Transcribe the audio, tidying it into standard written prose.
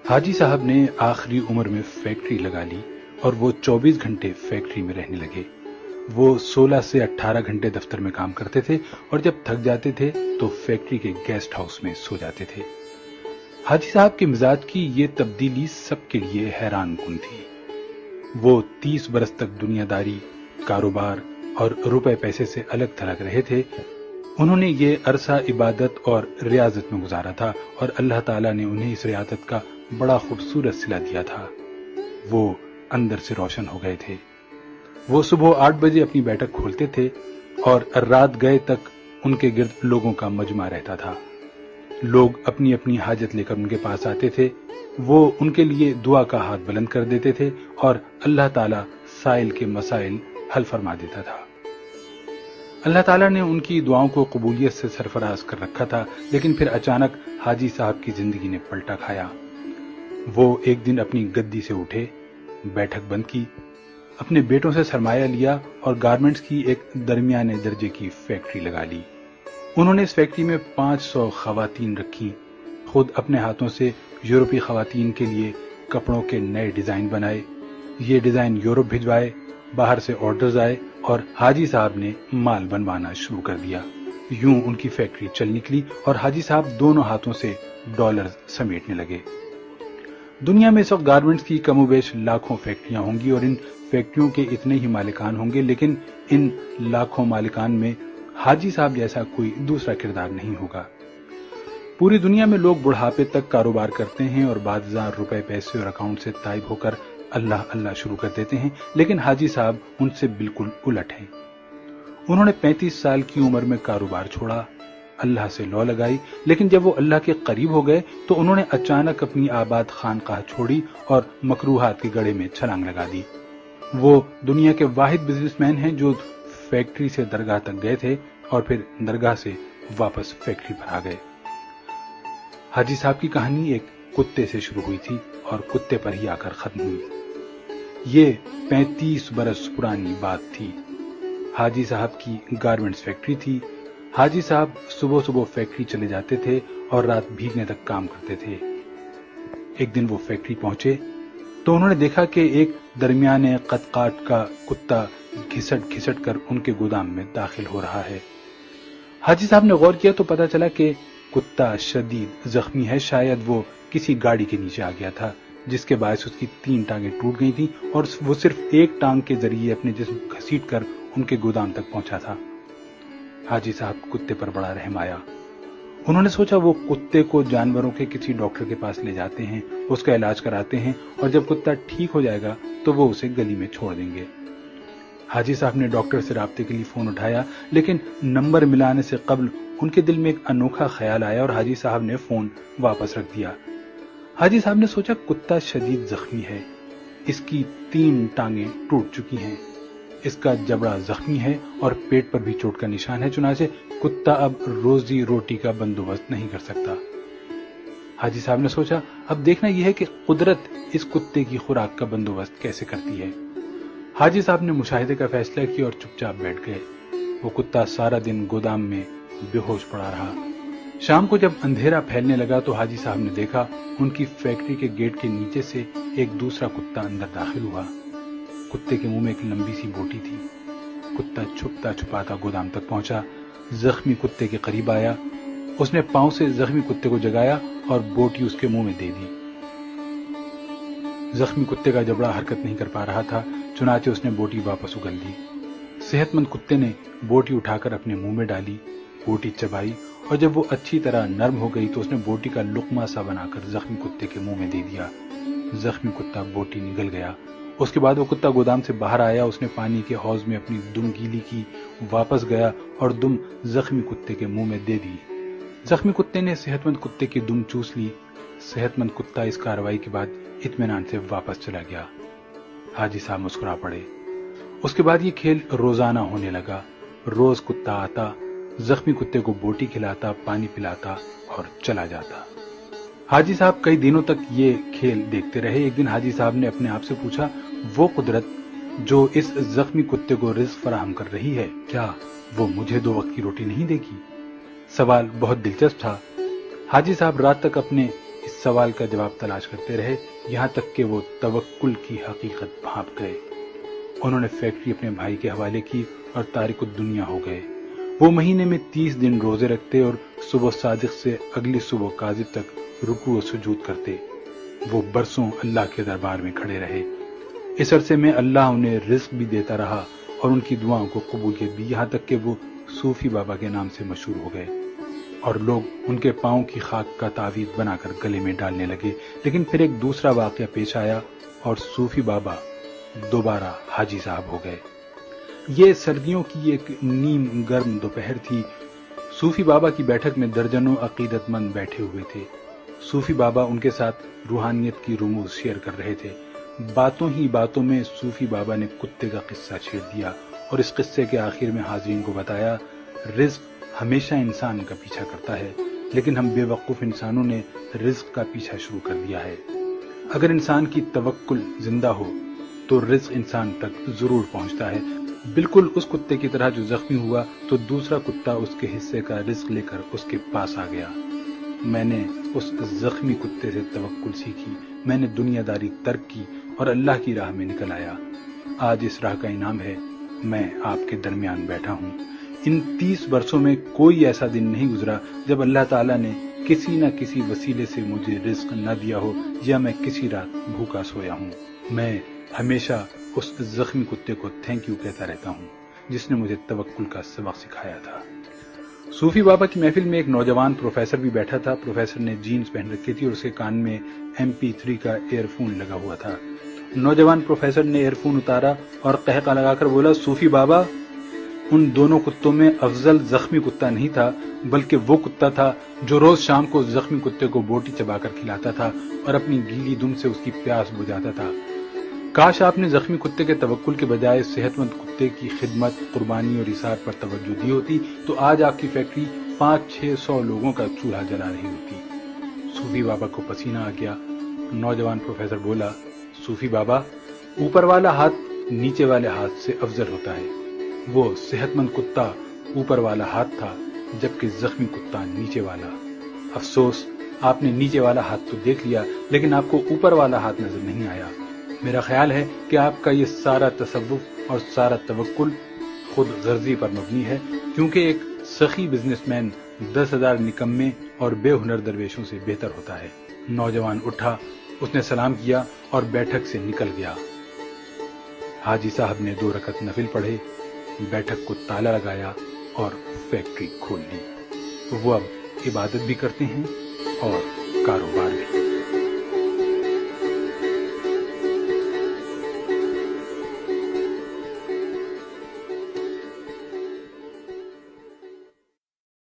हाजी साहब ने आखिरी उम्र में फैक्ट्री लगा ली और वो 24 घंटे फैक्ट्री में रहने लगे। वो 16 से 18 घंटे दफ्तर में काम करते थे और जब थक जाते थे तो फैक्ट्री के गेस्ट हाउस में सो जाते थे। हाजी साहब के मिजाज की ये तब्दीली सबके लिए हैरान कुन थी। वो 30 बरस तक दुनियादारी, कारोबार और रुपए पैसे से अलग थलग रहे थे। उन्होंने ये अरसा इबादत और रियाजत में गुजारा था और अल्लाह ताला ने उन्हें इस रियाजत का बड़ा खूबसूरत सिला दिया था। वो अंदर से रोशन हो गए थे। वो सुबह 8 बजे अपनी बैठक खोलते थे और रात गए तक उनके गिर्द लोगों का मजमा रहता था। लोग अपनी अपनी हाजत लेकर उनके पास आते थे। वो उनके लिए दुआ का हाथ बुलंद कर देते थे और अल्लाह ताला साइल के मसाइल हल फरमा देता था। अल्लाह ताला ने उनकी दुआओं को कबूलियत से सरफराज कर रखा था, लेकिन फिर अचानक हाजी साहब की जिंदगी ने पलटा खाया। वो एक दिन अपनी गद्दी से उठे, बैठक बंद की, अपने बेटों से सरमाया लिया और गारमेंट्स की एक दरमियाने दर्जे की फैक्ट्री लगा ली। उन्होंने इस फैक्ट्री में 500 खवातीन रखी। खुद अपने हाथों से यूरोपीय खवातीन के लिए कपड़ों के नए डिजाइन बनाए। ये डिजाइन यूरोप भिजवाए, बाहर से ऑर्डर्स आए और हाजी साहब ने माल बनवाना शुरू कर दिया। यूं उनकी फैक्ट्री चल निकली और हाजी साहब दोनों हाथों से डॉलर समेटने लगे। दुनिया में इस वक्त गारमेंट्स की कमोबेश लाखों फैक्ट्रियां होंगी और इन फैक्ट्रियों के इतने ही मालिकान होंगे, लेकिन इन लाखों मालिकान में हाजी साहब जैसा कोई दूसरा किरदार नहीं होगा। पूरी दुनिया में लोग बुढ़ापे तक कारोबार करते हैं और बाद हजार रुपए पैसे और अकाउंट से ताइब होकर अल्लाह अल्लाह शुरू कर देते हैं, लेकिन हाजी साहब उनसे बिल्कुल उलट हैं। उन्होंने 35 साल की उम्र में कारोबार छोड़ा, अल्लाह से लौ लगाई, लेकिन जब वो अल्लाह के करीब हो गए तो उन्होंने अचानक अपनी आबाद खानकाह छोड़ी और मकरूहात के गड़े में छलांग लगा दी। वो दुनिया के वाहिद बिजनेसमैन हैं जो फैक्ट्री से दरगाह तक गए थे और फिर दरगाह से वापस फैक्ट्री पर आ गए। हाजी साहब की कहानी एक कुत्ते से शुरू हुई थी और कुत्ते पर ही आकर खत्म हुई। ये 35 बरस पुरानी बात थी। हाजी साहब की गारमेंट्स फैक्ट्री थी। हाजी साहब सुबह सुबह फैक्ट्री चले जाते थे और रात भीगने तक काम करते थे। एक दिन वो फैक्ट्री पहुंचे तो उन्होंने देखा कि एक दरमियाने कद-काट का कुत्ता घिसट घिसट कर उनके गोदाम में दाखिल हो रहा है। हाजी साहब ने गौर किया तो पता चला कि कुत्ता शदीद जख्मी है। शायद वो किसी गाड़ी के नीचे आ गया था, जिसके बायस उसकी 3 टांगें टूट गई थी और वो सिर्फ एक टांग के जरिए अपने जिस्म घसीट कर उनके गोदाम तक पहुंचा था। हाजी साहब कुत्ते पर बड़ा रहम आया। उन्होंने सोचा वो कुत्ते को जानवरों के किसी डॉक्टर के पास ले जाते हैं, उसका इलाज कराते हैं और जब कुत्ता ठीक हो जाएगा तो वो उसे गली में छोड़ देंगे। हाजी साहब ने डॉक्टर से राब्ते के लिए फोन उठाया, लेकिन नंबर मिलाने से कबल उनके दिल में एक अनोखा ख्याल आया और हाजी साहब ने फोन वापस रख दिया। हाजी साहब ने सोचा कुत्ता शदीद जख्मी है, इसकी 3 टांगें टूट चुकी हैं, इसका जबड़ा जख्मी है और पेट पर भी चोट का निशान है, चुनाचे कुत्ता अब रोजी रोटी का बंदोबस्त नहीं कर सकता। हाजी साहब ने सोचा अब देखना यह है कि कुदरत इस कुत्ते की खुराक का बंदोबस्त कैसे करती है। हाजी साहब ने मुशाहिदे का फैसला किया और चुपचाप बैठ गए। वो कुत्ता सारा दिन गोदाम में बेहोश पड़ा रहा। शाम को जब अंधेरा फैलने लगा तो हाजी साहब ने देखा उनकी फैक्ट्री के गेट के नीचे से एक दूसरा कुत्ता अंदर दाखिल हुआ। कुत्ते के मुंह में एक लंबी सी बोटी थी। कुत्ता छुपता छुपाता गोदाम तक पहुंचा, जख्मी कुत्ते के करीब आया। उसने पांव से जख्मी कुत्ते को जगाया और बोटी उसके मुंह में दे दी। जख्मी कुत्ते का जबड़ा हरकत नहीं कर पा रहा था, चुनाचे उसने बोटी वापस उगल दी। सेहतमंद कुत्ते ने बोटी उठाकर अपने मुंह में डाली, बोटी चबाई और जब वो अच्छी तरह नरम हो गई तो उसने बोटी का लुकमा सा बनाकर जख्मी कुत्ते के मुंह में दे दिया। जख्मी कुत्ता बोटी निगल गया। उसके बाद वो कुत्ता गोदाम से बाहर आया। उसने पानी के हौज में अपनी दुम गीली की, वापस गया और दुम जख्मी कुत्ते के मुंह में दे दी। जख्मी कुत्ते ने सेहतमंद कुत्ते की दुम चूस ली। सेहतमंद कुत्ता इस कार्रवाई के बाद इत्मीनान से वापस चला गया। हाजी साहब मुस्कुरा पड़े। उसके बाद ये खेल रोजाना होने लगा। रोज कुत्ता आता, जख्मी कुत्ते को बोटी खिलाता, पानी पिलाता और चला जाता। हाजी साहब कई दिनों तक ये खेल देखते रहे। एक दिन हाजी साहब ने अपने आप से पूछा, वो कुदरत जो इस जख्मी कुत्ते को रिज़्क फराहम कर रही है, क्या वो मुझे 2 वक्त की रोटी नहीं देगी? सवाल बहुत दिलचस्प था। हाजी साहब रात तक अपने इस سوال کا جواب تلاش کرتے رہے، یہاں تک کہ وہ توکل کی حقیقت بھانپ گئے۔ انہوں نے فیکٹری اپنے بھائی کے حوالے کی اور تارک الدنیا ہو گئے۔ وہ مہینے میں 30 دن روزے رکھتے اور صبح صادق سے اگلی صبح کاذب تک رکوع و سجود کرتے۔ وہ برسوں اللہ کے دربار میں کھڑے رہے۔ اس عرصے میں اللہ انہیں رزق بھی دیتا رہا اور ان کی دعاؤں کو قبولیت بھی، یہاں تک کہ وہ صوفی بابا کے نام سے مشہور ہو گئے اور لوگ ان کے پاؤں کی خاک کا تعویذ بنا کر گلے میں ڈالنے لگے۔ لیکن پھر ایک دوسرا واقعہ پیش آیا اور صوفی بابا دوبارہ حاجی صاحب ہو گئے۔ یہ سردیوں کی ایک نیم گرم دوپہر تھی۔ صوفی بابا کی بیٹھک میں درجنوں عقیدت مند بیٹھے ہوئے تھے۔ صوفی بابا ان کے ساتھ روحانیت کی رموز شیئر کر رہے تھے۔ باتوں ہی باتوں میں صوفی بابا نے کتے کا قصہ چھیڑ دیا اور اس قصے کے آخر میں حاضرین کو بتایا، رزق ہمیشہ انسان کا پیچھا کرتا ہے، لیکن ہم بے وقوف انسانوں نے رزق کا پیچھا شروع کر دیا ہے۔ اگر انسان کی توکل زندہ ہو تو رزق انسان تک ضرور پہنچتا ہے، بالکل اس کتے کی طرح جو زخمی ہوا تو دوسرا کتا اس کے حصے کا رزق لے کر اس کے پاس آ گیا۔ میں نے اس زخمی کتے سے توکل سیکھی، میں نے دنیا داری ترک کی اور اللہ کی راہ میں نکل آیا۔ آج اس راہ کا انعام ہے، میں آپ کے درمیان بیٹھا ہوں۔ ان 30 برسوں میں کوئی ایسا دن نہیں گزرا جب اللہ تعالیٰ نے کسی نہ کسی وسیلے سے مجھے رزق نہ دیا ہو یا میں کسی رات بھوکا سویا ہوں۔ میں ہمیشہ اس زخمی کتے کو تھینک یو کہتا رہتا ہوں جس نے مجھے توکل کا سبق سکھایا تھا۔ صوفی بابا کی محفل میں ایک نوجوان پروفیسر بھی بیٹھا تھا۔ پروفیسر نے جینز پہن رکھی تھی اور اس کے کان میں MP3 کا ایئر فون لگا ہوا تھا۔ نوجوان پروفیسر نے ایئر فون اتارا اور قہقہ لگا کر بولا، صوفی بابا، ان دونوں کتوں میں افضل زخمی کتا نہیں تھا، بلکہ وہ کتا تھا جو روز شام کو زخمی کتے کو بوٹی چبا کر کھلاتا تھا اور اپنی گیلی دم سے اس کی پیاس بجھاتا تھا۔ کاش آپ نے زخمی کتے کے توکل کے بجائے صحت مند کتے کی خدمت، قربانی اور ایثار پر توجہ دی ہوتی تو آج آپ کی فیکٹری 500-600 لوگوں کا چولہا جلا رہی ہوتی۔ صوفی بابا کو پسینہ آ گیا۔ نوجوان پروفیسر بولا، صوفی بابا، اوپر والا ہاتھ نیچے والے ہاتھ سے افضل ہوتا ہے۔ وہ صحت مند کتا اوپر والا ہاتھ تھا جبکہ زخمی کتا نیچے والا۔ افسوس، آپ نے نیچے والا ہاتھ تو دیکھ لیا لیکن آپ کو اوپر والا ہاتھ نظر نہیں آیا۔ میرا خیال ہے کہ آپ کا یہ سارا تصوف اور سارا توکل خود غرضی پر مبنی ہے، کیونکہ ایک سخی بزنس مین 10,000 نکمے اور بے ہنر درویشوں سے بہتر ہوتا ہے۔ نوجوان اٹھا، اس نے سلام کیا اور بیٹھک سے نکل گیا۔ حاجی صاحب نے 2 رکعت نفل پڑھے، بیٹھک کو تالا لگایا اور فیکٹری کھول لی۔ وہ اب عبادت بھی کرتے ہیں اور کاروبار بھی۔